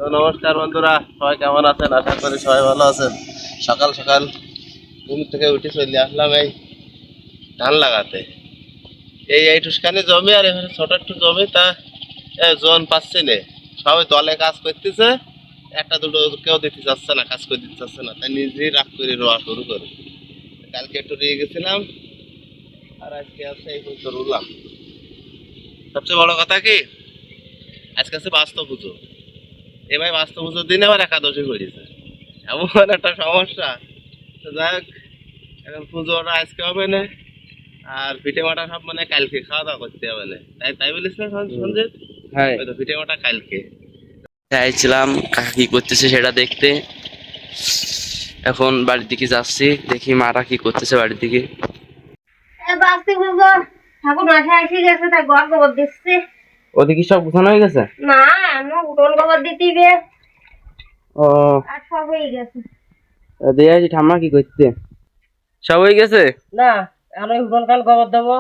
তো নমস্কার বন্ধুরা, সবাই কেমন আছেন? আশা করি সবাই ভালো আছেন। সকাল সকাল ঘুম থেকে উঠে চলে আসলাম এই ধান লাগাতে। এইটুখানি জমি আর এখানে ছোট একটু জমি, তা জন পাচ্ছি না। সবাই দলে কাজ করতেছে, একটা দুটো কেউ দিতে চাচ্ছে না, কাজ করে দিতে চাচ্ছে না, তাই নিজেই রাগ করে রোয়া শুরু করে। কালকে একটু রয়ে গেছিলাম আর আজকে আছে এই পর্যন্ত রুলাম। সবচেয়ে বড় কথা কি, আজকে আছে বাস্তব পুজো। এবার বাস্তব পুজোর দিনে আবার একাদশী করেছে, এমন একটা সমস্যা। তো যাই হোক, এখন পুজোটা আজকে হবে না, আর পিঠে মাটা সব মানে কালকে খাওয়া দাওয়া করতে হবে না, তাই তাই বলিস না সঞ্জিত? হ্যাঁ, ওই তো পিঠে মাটা কালকে। চাইছিলাম কাকা কি করতেছে সেটা দেখতে। এখন বাড়ির দিকে যাচ্ছি, দেখি মারা কি করতেছে বাড়ির দিকে। ঠাকুর মাথায় এসে গেছে, তাই ঘর গোবর দিচ্ছে। ওদিকে সব গুছানো হয়ে গেছে? না, আমি উঠোন গোবর দিতে ও, আর সব হয়ে গেছে। দিয়ে আছি ঠাম্মা কি করতে, সব হয়ে গেছে? না, আমি উঠোন কাল গোবর দেবো,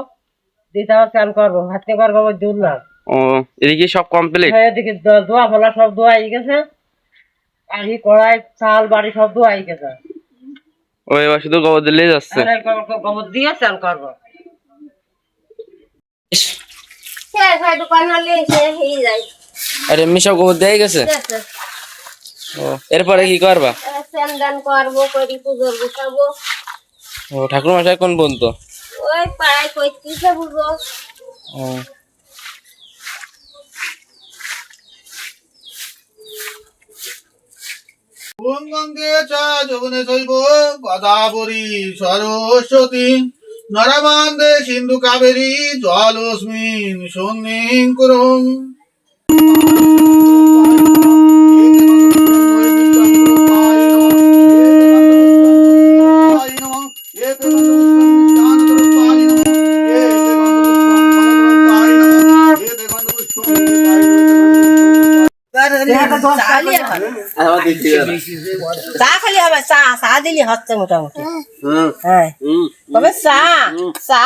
দিতে আবার চান করবো, হাতে কর গোবর দিন না। ও, এদিকে সব কমপ্লিট? এদিকে ধোয়া ফলা সব ধোয়া হয়ে গেছে, আহি কড়াই চাল বাড়ি সব ধোয়া হয়ে গেছে। ও, এবার শুধু গোবর দিলেই যাচ্ছে? গোবর দিয়ে চান করবো। দোকান হলে হয়ে যায়। আর এমনি সব গোবর দিয়ে গেছে? ও, এরপরে কি করবা? স্নান করবো, করি পুজোর বসাবো। ও, ঠাকুর মশাই কোন বলতো? ওই পাড়ায় করতেছে পুজো। ও, ওম গঙ্গে চ যমুনে চৈব গোদাবরী সরস্বতী নর্মদে সিন্ধু কাবেরী জলস্মিন সন্নিধিং কুরুম। চা খালি হবে, চা চা দিলি হচ্ছে মোটামুটি। হ্যাঁ, তবে চা চা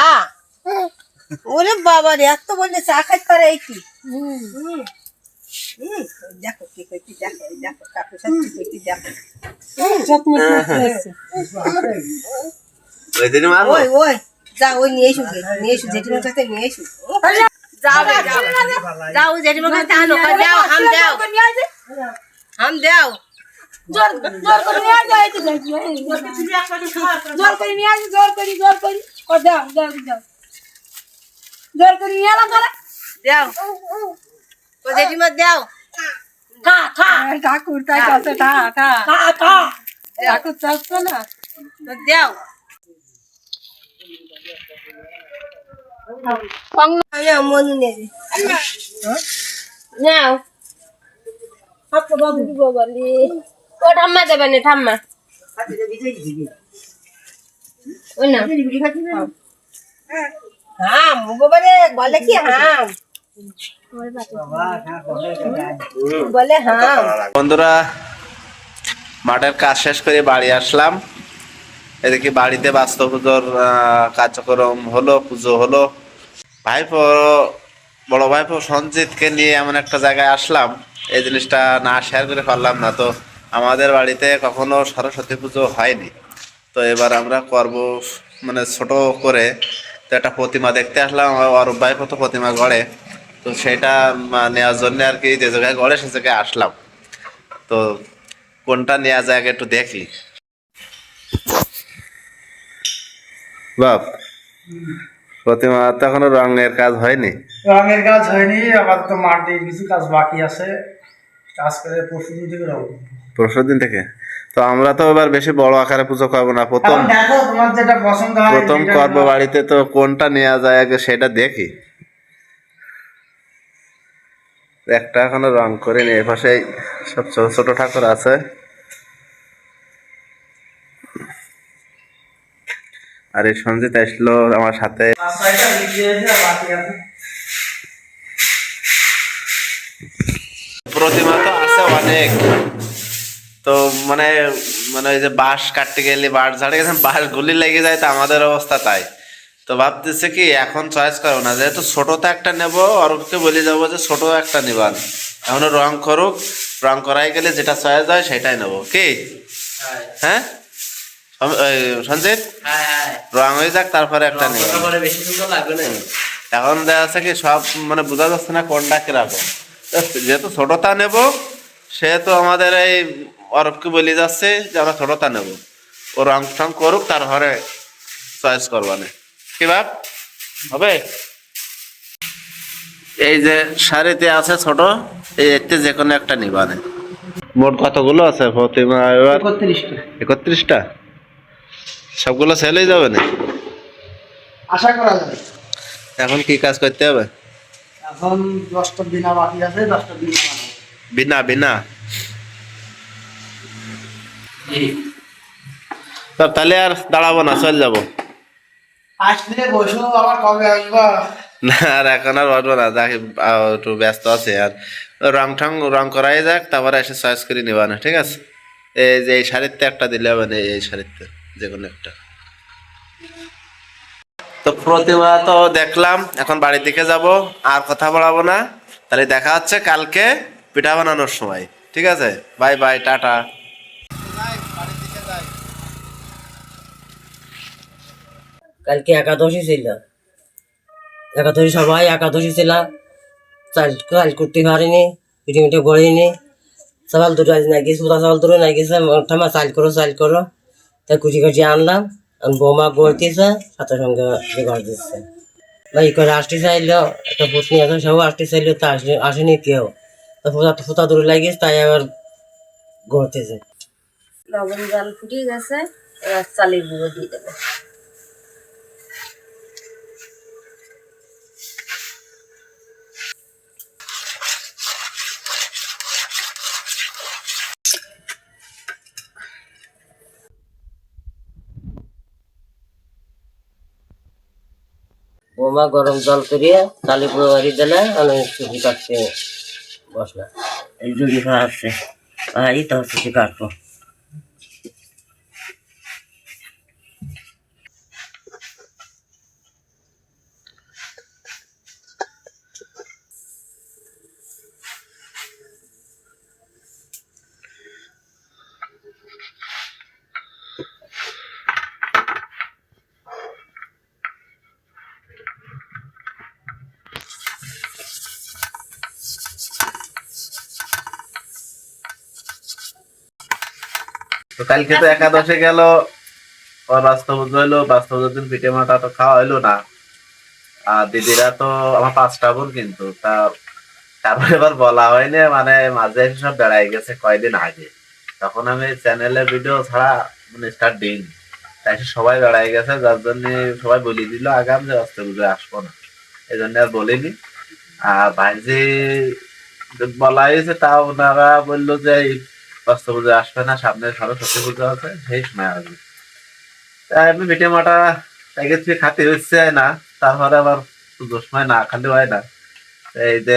ওরে বাবা রে, এত বললে চা খাইতে পারে এই কি? দেখো কি করছি, দেখো দেখো কাকু সত্যি করছি, দেখো ওই ওই যা, ওই নিয়ে এসু, নিয়ে এসু জেঠিমার কাছে নিয়ে এসু। যাও যাও যাও, জেঠিমার কাছে আনো, যাও হাম দাও, হাম দাও। জোর করে নিয়ে আসো, জোর করে নিয়ে আসো, জোর করি ও দাও দাও দাও, জোর করে নিয়ে এলাম তোরা। দাও ও জেঠিমা দাও। খা খা ঠাকুর তাই চলছে, ঠা ঠা খা খা। ঠাকুর চলছে না, দাও। মনে নেই নাও, ও ঠাম্মা দেবে না, ঠাম্মা ওই না হাম বাবারে বলে কি হাম, বলে হাম। বন্ধুরা, মাঠের কাজ শেষ করে বাড়ি আসলাম। এদিকে বাড়িতে বাস্তব পুজোর কার্যক্রম হলো, পুজো হলো। ভাইপো, বড় ভাইপো সঞ্জিতকে নিয়ে এমন একটা জায়গায় আসলাম, এই জিনিসটা না শেয়ার করে পারলাম না। তো আমাদের বাড়িতে কখনো সরস্বতী পুজো হয়নি, তো এবার আমরা করব মানে ছোট করে। তো একটা প্রতিমা দেখতে আসলাম, আর ভাইপো তো প্রতিমা গড়ে, তো সেটা নেওয়ার জন্য আর কি, যে জায়গায় গড়ে সে জায়গায় আসলাম। তো কোনটা নেওয়া যায় আগে একটু দেখি। বাপ, প্রতিমা তো এখনো রঙের কাজ হয়নি? রঙের কাজ হয়নি, আপাতত মাটির কিছু কাজ বাকি আছে, কাজ করে পরশুদিন থেকে রঙ। পরশুদিন থেকে? তো আমরা তো এবার বেশি বড় আকারে পুজো করবো না, প্রথম দেখো তোমার যেটা পছন্দ হয়, প্রথম করবো বাড়িতে, তো কোনটা নেওয়া যায় আগে সেটা দেখি। একটা এখনো রং করিনি, এ পাশে সব ছোট ছোট ঠাকুর আছে। আর এই সঞ্জিত আসলো আমার সাথে। প্রতিমা তো আছে অনেক, তো মানে মানে ওই যে বাঁশ কাটতে গেলে বাঁশ ঝাড়ে গেছে, বাঁশ গুলি লেগে যায়, তো আমাদের অবস্থা তাই। তো ভাবতেছে কি এখন চয়েস করবো না, যেহেতু ছোট তো একটা নেবো, অরূপকে বলে যাবো যে ছোট একটা নিবান, এখন রং করুক, রং করাই গেলে যেটা চয়ে যায় সেটাই নেবো কি? হ্যাঁ সঞ্জিত, রং হয়ে যাক তারপরে একটা নেব। বেশি সুন্দর লাগবে না। এখন দেখা যাচ্ছে কি সব মানে বোঝা যাচ্ছে না কোনটা কিরকম। যেহেতু ছোটটা নেব সেহেতু আমাদের এই অরবকে বলে যাচ্ছে যে আমরা ছোটটা নেব, ও রং টং করুক তারপরে চয়েস করবানে কি ভাব হবে। এই যে শাড়িতে আছে ছোট, এই এতে যে কোনো একটা নিবানে। মোট কতগুলো আছে প্রতিমা এবার? 31টা। সবগুলো সেল হয়ে যাবে না? আশা করা যায়। এখন কি কাজ করতে হবে? এখন 10টা বিনা বাকি আছে, 10টা বিনা বানাবো। বিনা বিনা তাহলে আর দাঁড়াবো না, চল যাবো। আসলে বসো, আবার কবে আসবা? না আর এখন আর বসবো না, যাকে একটু ব্যস্ত আছে। আর রং ঠং রং করাই যাক তারপরে এসে চয়েস করে নিবা না, ঠিক আছে? এই যে এই শাড়িতে একটা দিলে হবে না, এই শাড়িতে যে কোনো একটা। তো প্রতিমা তো দেখলাম, এখন বাড়ির দিকে যাব, আর কথা বলাবো না। তাহলে দেখা হচ্ছে কালকে পিঠা বানানোর সময়, ঠিক আছে? Bye bye, tata. কালকে একাদশী ছিল, একাদশী সবাই একাদশী ছিল, চাল চাল করতে পারিনি, পিঠে মিঠে গড়িনি। সকাল দুটো আজ নাই গেছে, সকাল দুটো নাই গেছে, থামা চাল করো, তাই কুচি কুচি আনলাম। বৌমা গড়তেছে, সাথে সঙ্গে জোগাড় দিচ্ছে। ভাই করে আসতে চাইলো, একটা পত্নী আছে সেও আসতে চাইলো, তা আসেনি কেউ। তা ফোতা দূরে লাগিয়েছে, তাই আবার গড়তেছে। লবণ জল ফুটিয়ে গেছে, এবার চালের গুঁড়ো দিয়ে দেবো। বৌমা গরম জল করিয়ে চালি পুরো বাড়ি দিলে, অনেক সুজি কাটতে বসলা। এই জুড়ি খাওয়া আসছে, এই তো সুজি কাটবো। তো কালকে তো একাদশে গেল, বাস্তব হইলো, বাস্তব দিন পিঠে মাটা তো খাওয়া হইলো না। আর দিদিরা তো আমার 5টা বোন, কিন্তু তা তারপরে এবার বলা হয়নি, মানে মাঝে এসে সব বেড়াই গেছে কয়দিন আগে। তখন আমি চ্যানেলে ভিডিও ছাড়া মানে স্টার্ট দিইনি, তাই সবাই বেড়াই গেছে, যার জন্য সবাই বলে দিল আগাম যে অস্তে বুঝে আসবো না, এই জন্য আর বলিনি। আর ভাইজি বলা হয়েছে, তাও ওনারা বললো যে এই অস্তে বুঝে আসবে না, সামনে সরস্বতী পুজো আছে, সেই সময় আসবে। তাই আমি পিঠে মাটা আগে থেকে খাতে হচ্ছে না, তারপরে আবার পুজোর সময় না খালি হয় না। এই যে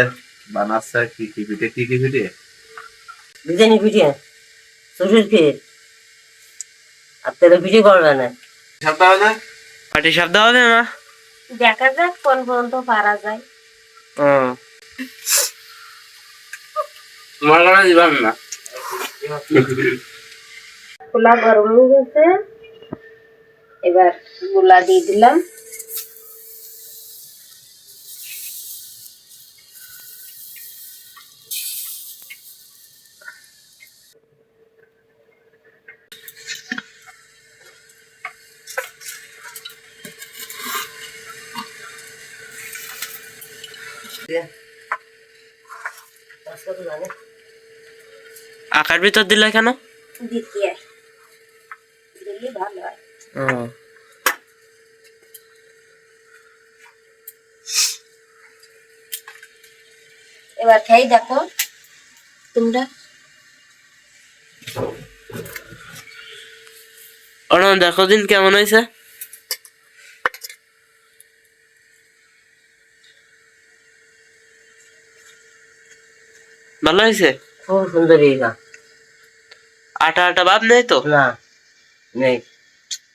বানাচ্ছে কি কি পিঠে, কি কি পিঠে? বিরিয়ানি পিঠে, শ্বশুর পিঠ, আর তেলে পিঠে করবে না। সপ্তাহ হয় না, পাটি সাপ দেওয়া হবে না? দেখা যাক কোন পর্যন্ত পারা যায়। তোমার কারণে দিবান না। খোলা গরম হয়ে গেছে, এবার গোলা দিয়ে দিলাম। আকার ভিতর দিলে কেন? দিতে দিলে ভালো হয়। এবার খাই দেখো তোমরা। ওরা দেখো দিন কেমন হয়েছে। ভালো হয়েছে, খুব সুন্দর এইটা। আটা আটা ভাব নেই তো? না নেই,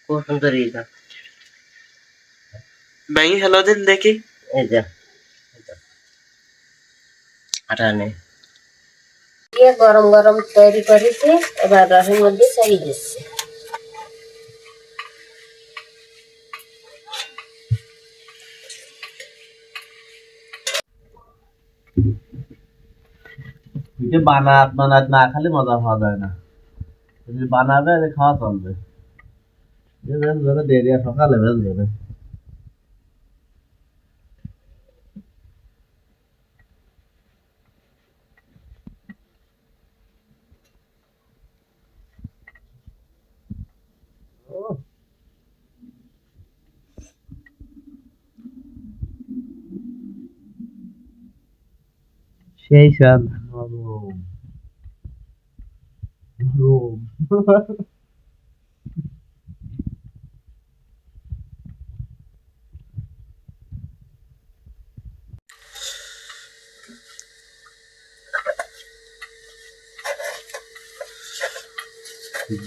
খুব সুন্দর এইটা। ভেঙে খেলো দিন দেখি। এই যে আটা নেই। দিয়ে গরম গরম তৈরি করেছি, এবার রসের মধ্যে চালিয়ে দিচ্ছি। পিঠে বানাত বানাত না খালি মজা পাওয়া যায় না, যদি বানাবে খাওয়া চলবে। বেশ ধরে দেরি সকালে বেশ ধরে সেই স্বাদ।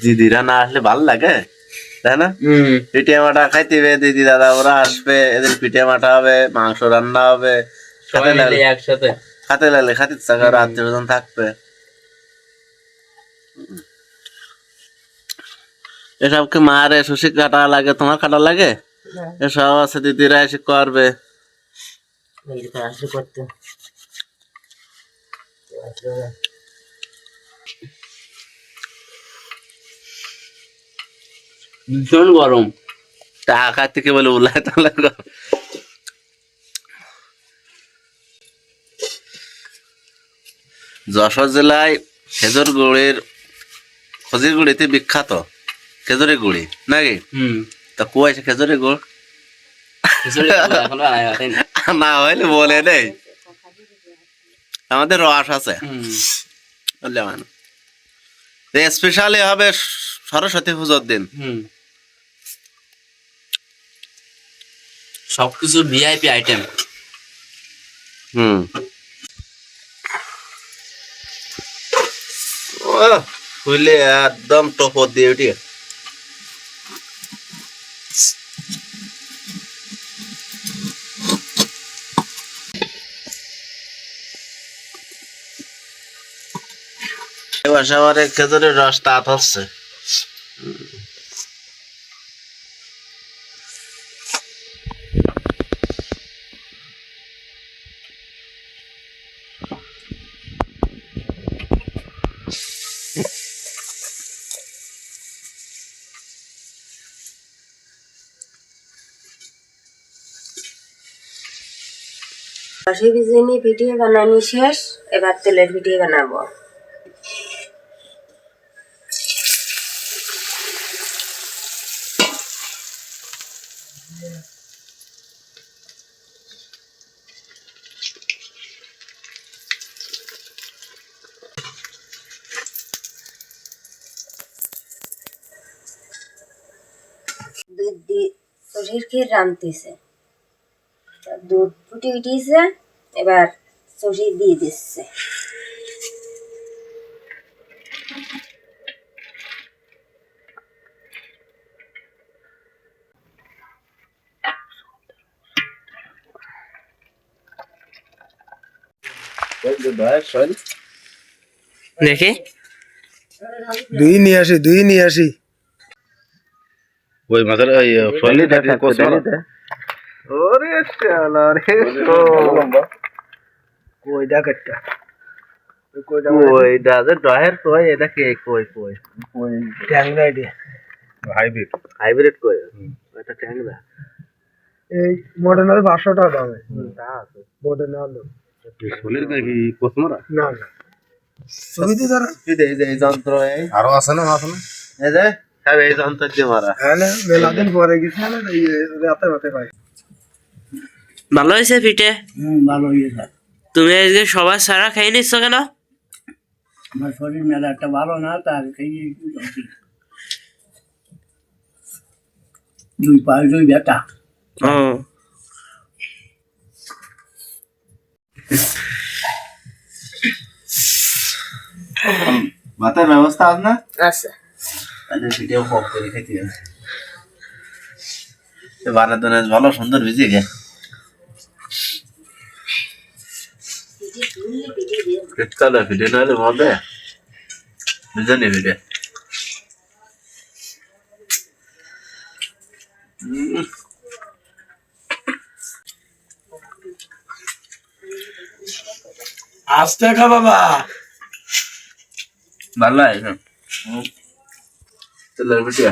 দিদিরা না আসলে ভালো লাগে, তাই না? পিঠে মাটা খাইতে হবে, দিদি দাদা ওরা আসবে, এদের পিঠে মাটা হবে, মাংস রান্না হবে, সবাই মিলে একসাথে খাতে লাগলে খাতে থাকা, রাত্রি পর্যন্ত থাকবে। এসবকে মারে সুশি কাটা লাগে, তোমার কাটা লাগে? এসব আছে দিদিরা এসে করবে। আসলে করতে ভীষণ গরম। টাকা থেকে বলে উল্লায় তাহলে যশোর জেলায় খেজুর গুড়ের খজির গুড়িতে বিখ্যাত খেজুরের গুড়ি নাকি? তা কুয়াশা খেজুরের গুড় না হইলে বলে নেই, আমাদের রস আছে স্পেশালি হবে সরস্বতী পুজোর দিন। সবকিছু ভিআইপি আইটেম। খুলে একদম টপর দিয়ে উঠে এবার সবার খেজুরের রস তাঁত হচ্ছে। রসে ভিজিয়ে নিয়ে পিঠে বানানি শেষ, এবার তেলের পিঠে বানাবো। দুধ দিয়ে সরির ক্ষীর রাঁধতেছে, দুধ ফুটে উঠিয়েছে, এবার সরি দিয়ে দিচ্ছে। দেখি দুই নিয়ে আসি ওই মাথার ওই ফলি দেখে কোসমাতে ওরে শালা রে কই ডাকটা কই দাদা ডহের কই এটা কে কই কই ট্যাংরা দিয়ে হাইব্রিড কই এটা ট্যাংরা এই মডার্ন 500 টাকা দামে মডার্ন আলো ফলির কি কোসমারা না না সুবিধা ধরা এই যন্ত্র এই আরো আছে না এই যে সব এই যন্ত্র দিয়ে মারা। হ্যাঁ না মেলা দিন পরে গেছে না এই রাতে পাই। ভালো হয়েছে পিঠে? ভালো হয়েছে। তুমি আজকে সবার সারা খাই নিচ্ছ কেন? আমার শরীর মেলা একটা ভালো না, তার খেয়ে দুই পায়ে দুই ব্যথা। ও ভাতের ব্যবস্থা আছে না? আচ্ছা, তাহলে ভিডিও কম করে খেতে হবে। বানাতে ভালো সুন্দর ভিজে গে শীতকালে পিঠে না হলে হবে বুঝলি পিঠে আস্তে খা বাবা। ভালো লাগে তেলের পিঠে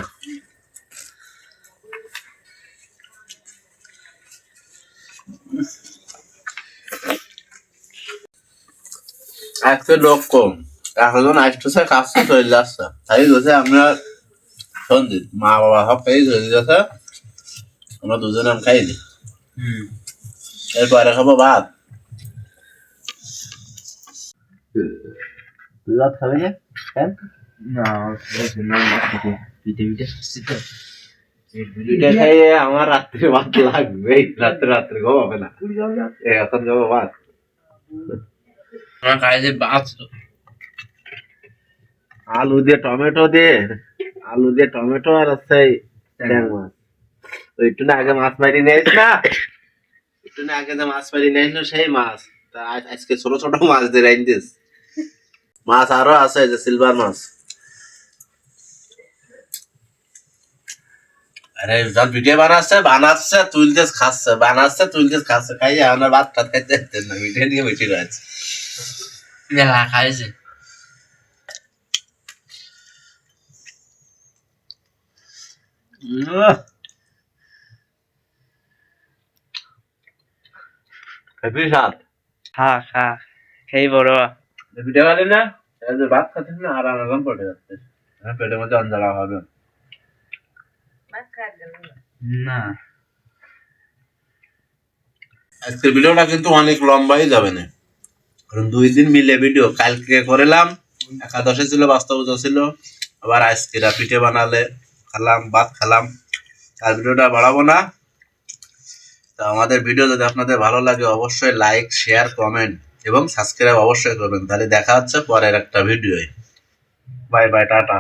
আজকে লোক কম এখন আসতেছে কাজটা চলে যাচ্ছে তাই গেছে আমরা সন্দীপ মা বাবা সব খাই চলে যাচ্ছে আমরা দুজনে আম খাই দিই এরপরে খাবো ভাত তুই ভাত খাবি না পিঠে খাইয়ে আমার রাত্রে ভাত লাগবে রাত্রে রাত্রে ঘুমাবে না এখন যাবো ভাত আমার খাই যে বাস আলু দিয়ে টমেটো আর হচ্ছে ট্যাং মাছ একটু না আগে মাছ মারি নিয়েছ না একটু না আগে যে মাছ মারি নিয়েছিল সেই মাছ তা আজকে ছোট ছোট মাছ দিয়ে রাইন দিস মাছ আরো আছে যে সিলভার মাছ আরে যখন ভিডিও বানাচ্ছে তুলতেস খাচ্ছে খাই আমার ভাত টাত খাইতে না ভিডিও নিয়ে বসে রয়েছে মেলা খাইছে হ্যাপি সাত খা খেয়ে বড় ভিডিও খালি না ভাত খাচ্ছিস না আর আরাম পড়ে যাচ্ছে পেটের মধ্যে অঞ্জলা হবে না আজকের ভিডিওটা কিন্তু অনেক লম্বাই যাবে না কারণ 2 দিন মিলে ভিডিও কালকে করেলাম একাদশী ছিল বাস্তব ছিল আবার আজকে পিঠে বানালে খেলাম ভাত খেলাম আর ভিডিওটা বাড়াবো না তো আমাদের ভিডিও যদি আপনাদের ভালো লাগে অবশ্যই লাইক শেয়ার কমেন্ট এবং সাবস্ক্রাইব অবশ্যই করবেন তাহলে দেখা হচ্ছে পরের একটা ভিডিওয় বাই বাই টাটা